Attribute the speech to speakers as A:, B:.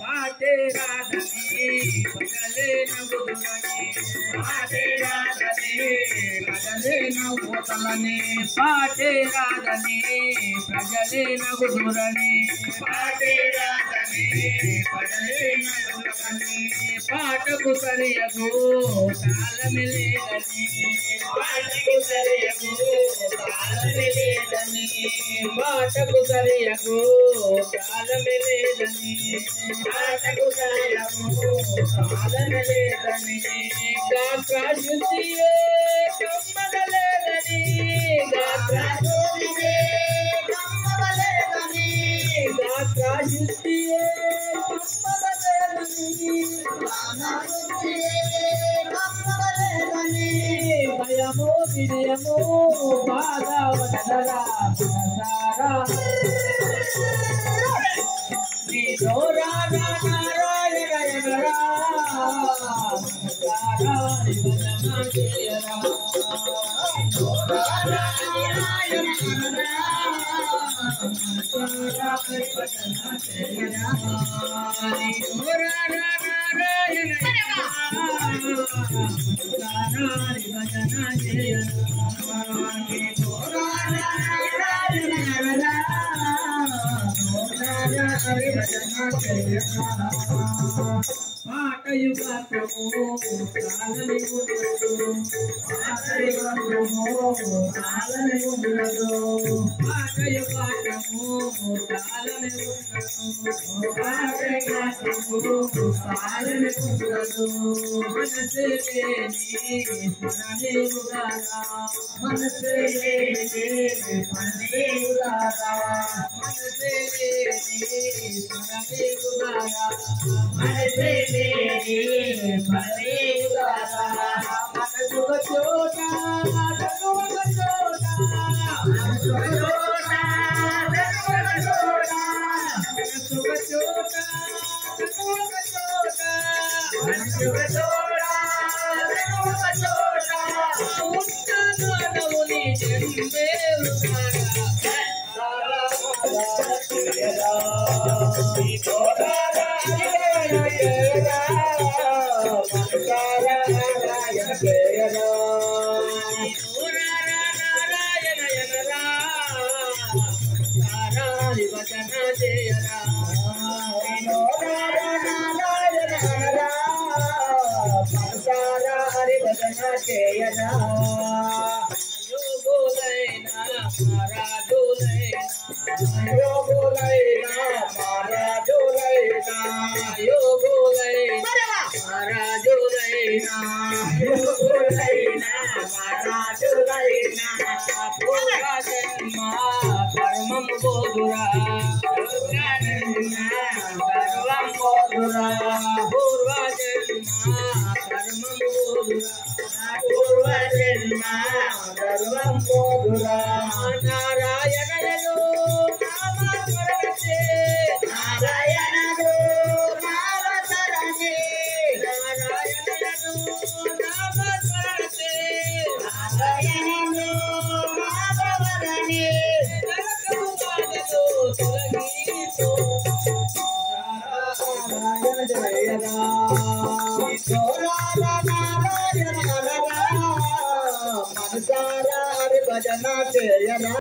A: पाटे राधने बदले न गुदुरने पाटे राधने बदले न गुदुरने पाटे राधने बदले न गुदुरने पाटे राधने बदले न गुदुरने पाट कुसरियगो ताल मिले गने पाट कुसरियगो ताल मिले गने पाट कुसरियगो ताल मिले गने पाट कुसरियगो ताल मिले गने गात्रा जुतिए कम्मगले गने गात्रा जुतिए कम्मगले गने गात्रा जुतिए कम्मगले गने गाना जुतिए कम्मगले गने भयमो विजयमो बाधा वदला सारा श्रीधोरा नारायण